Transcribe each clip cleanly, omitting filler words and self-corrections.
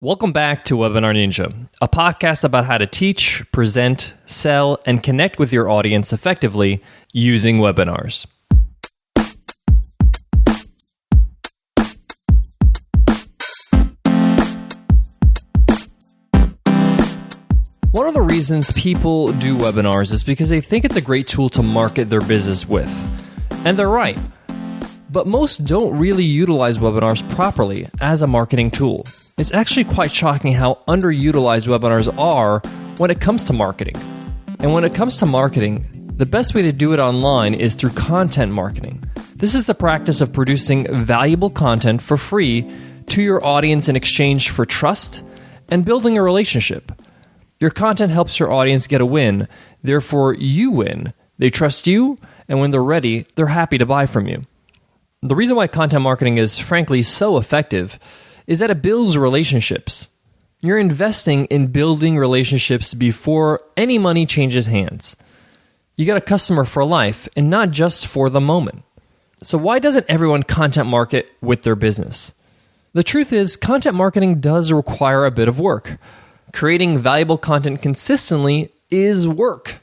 Welcome back to Webinar Ninja, a podcast about how to teach, present, sell, and connect with your audience effectively using webinars. One of the reasons people do webinars is because they think it's a great tool to market their business with. And they're right. But most don't really utilize webinars properly as a marketing tool. It's actually quite shocking how underutilized webinars are when it comes to marketing. And when it comes to marketing, the best way to do it online is through content marketing. This is the practice of producing valuable content for free to your audience in exchange for trust and building a relationship. Your content helps your audience get a win, therefore you win. They trust you, and when they're ready, they're happy to buy from you. The reason why content marketing is frankly so effective is that it builds relationships. You're investing in building relationships before any money changes hands. You got a customer for life and not just for the moment. So why doesn't everyone content market with their business? The truth is, content marketing does require a bit of work. Creating valuable content consistently is work.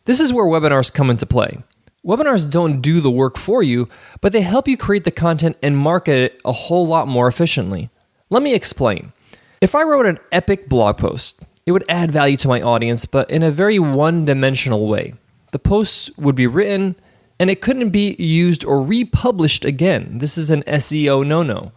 This is where webinars come into play. Webinars don't do the work for you, but they help you create the content and market it a whole lot more efficiently. Let me explain. If I wrote an epic blog post, it would add value to my audience, but in a very one-dimensional way. The post would be written, and it couldn't be used or republished again. This is an SEO no-no.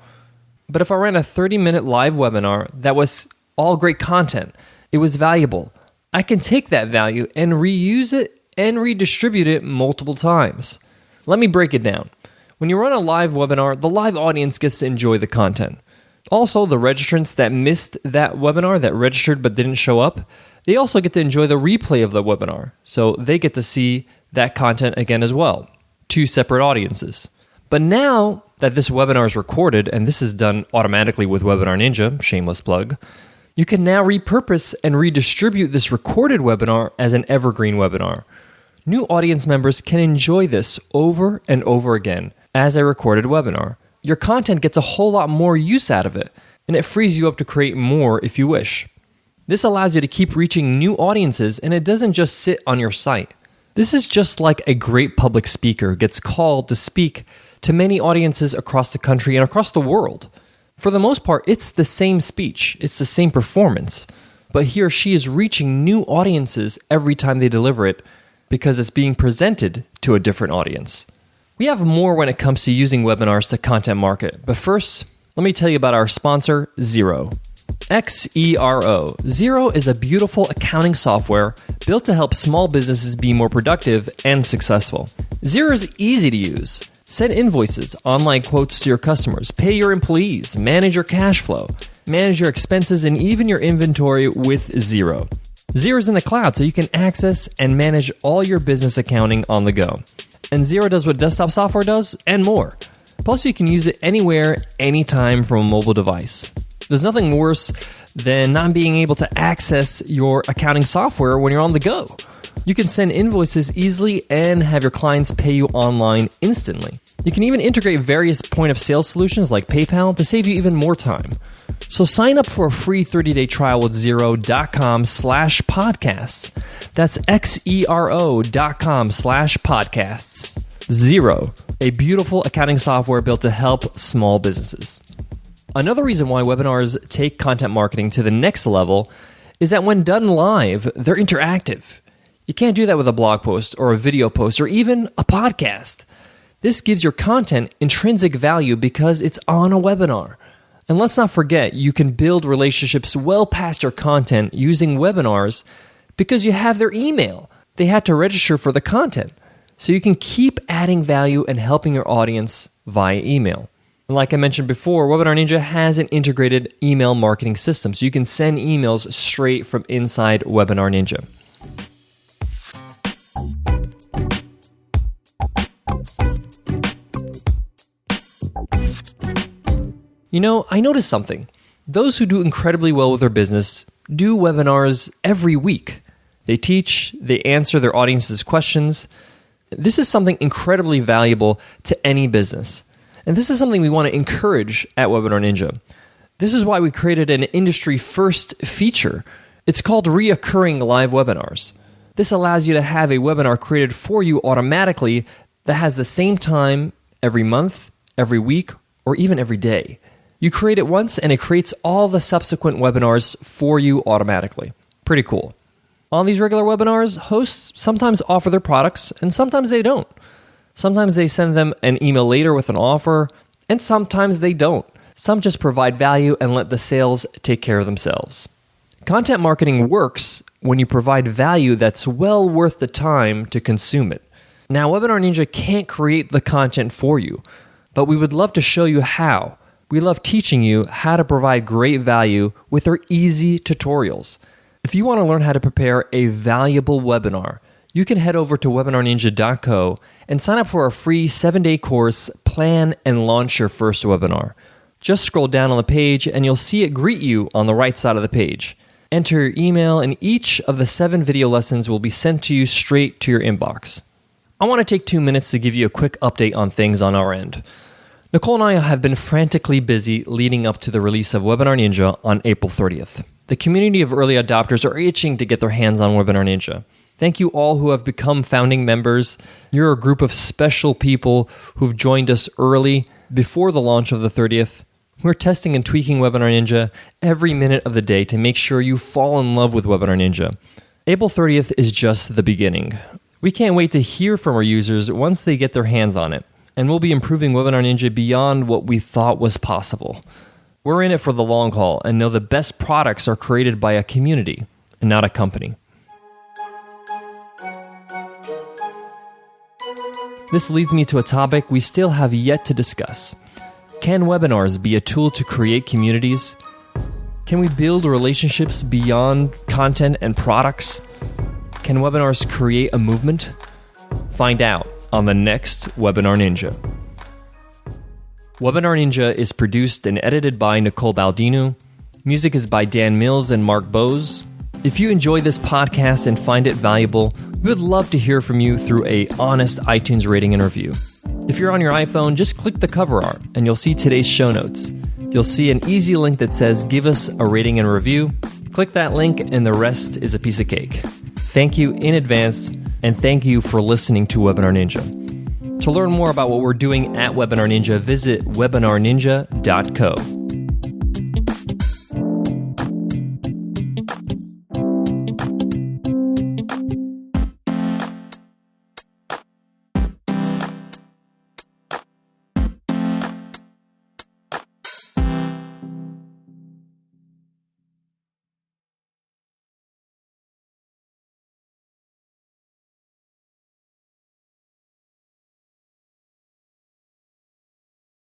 But if I ran a 30-minute live webinar that was all great content, it was valuable, I can take that value and reuse it and redistribute it multiple times. Let me break it down. When you run a live webinar, the live audience gets to enjoy the content. Also, the registrants that missed that webinar, that registered but didn't show up, they also get to enjoy the replay of the webinar. So they get to see that content again as well. Two separate audiences. But now that this webinar is recorded, and this is done automatically with Webinar Ninja, shameless plug, you can now repurpose and redistribute this recorded webinar as an evergreen webinar. New audience members can enjoy this over and over again as a recorded webinar. Your content gets a whole lot more use out of it, and it frees you up to create more if you wish. This allows you to keep reaching new audiences, and it doesn't just sit on your site. This is just like a great public speaker gets called to speak to many audiences across the country and across the world. For the most part, it's the same speech, it's the same performance, but he or she is reaching new audiences every time they deliver it because it's being presented to a different audience. We have more when it comes to using webinars to content market, but first, let me tell you about our sponsor, Xero. Xero. Xero is a beautiful accounting software built to help small businesses be more productive and successful. Xero is easy to use. Send invoices, online quotes to your customers, pay your employees, manage your cash flow, manage your expenses, and even your inventory with Xero. Xero is in the cloud, so you can access and manage all your business accounting on the go. And Xero does what desktop software does, and more. Plus, you can use it anywhere, anytime from a mobile device. There's nothing worse than not being able to access your accounting software when you're on the go. You can send invoices easily and have your clients pay you online instantly. You can even integrate various point-of-sale solutions like PayPal to save you even more time. So sign up for a free 30-day trial with Xero.com/podcasts. That's Xero.com/podcasts. Xero, a beautiful accounting software built to help small businesses. Another reason why webinars take content marketing to the next level is that when done live, they're interactive. You can't do that with a blog post or a video post or even a podcast. This gives your content intrinsic value because it's on a webinar. And let's not forget, you can build relationships well past your content using webinars because you have their email. They had to register for the content. So you can keep adding value and helping your audience via email. And like I mentioned before, Webinar Ninja has an integrated email marketing system, so you can send emails straight from inside Webinar Ninja. You know, I noticed something. Those who do incredibly well with their business do webinars every week. They teach, they answer their audience's questions. This is something incredibly valuable to any business. And this is something we want to encourage at Webinar Ninja. This is why we created an industry-first feature. It's called Reoccurring Live Webinars. This allows you to have a webinar created for you automatically that has the same time every month, every week, or even every day. You create it once and it creates all the subsequent webinars for you automatically. Pretty cool. On these regular webinars, hosts sometimes offer their products and sometimes they don't. Sometimes they send them an email later with an offer, and sometimes they don't. Some just provide value and let the sales take care of themselves. Content marketing works when you provide value that's well worth the time to consume it. Now, Webinar Ninja can't create the content for you, but we would love to show you how. We love teaching you how to provide great value with our easy tutorials. If you want to learn how to prepare a valuable webinar, you can head over to webinarninja.co and sign up for our free 7-day course, Plan and Launch Your First Webinar. Just scroll down on the page and you'll see it greet you on the right side of the page. Enter your email and each of the 7 video lessons will be sent to you straight to your inbox. I want to take 2 minutes to give you a quick update on things on our end. Nicole and I have been frantically busy leading up to the release of Webinar Ninja on April 30th. The community of early adopters are itching to get their hands on Webinar Ninja. Thank you all who have become founding members. You're a group of special people who've joined us early before the launch of the 30th. We're testing and tweaking Webinar Ninja every minute of the day to make sure you fall in love with Webinar Ninja. April 30th is just the beginning. We can't wait to hear from our users once they get their hands on it. And we'll be improving Webinar Ninja beyond what we thought was possible. We're in it for the long haul and know the best products are created by a community and not a company. This leads me to a topic we still have yet to discuss. Can webinars be a tool to create communities? Can we build relationships beyond content and products? Can webinars create a movement? Find out on the next Webinar Ninja. Webinar Ninja is produced and edited by Nicole Baldino. Music is by Dan Mills and Mark Bose. If you enjoy this podcast and find it valuable, we would love to hear from you through an honest iTunes rating and review. If you're on your iPhone, just click the cover art and you'll see today's show notes. You'll see an easy link that says give us a rating and review. Click that link and the rest is a piece of cake. Thank you in advance, and thank you for listening to Webinar Ninja. To learn more about what we're doing at Webinar Ninja, visit webinarninja.co.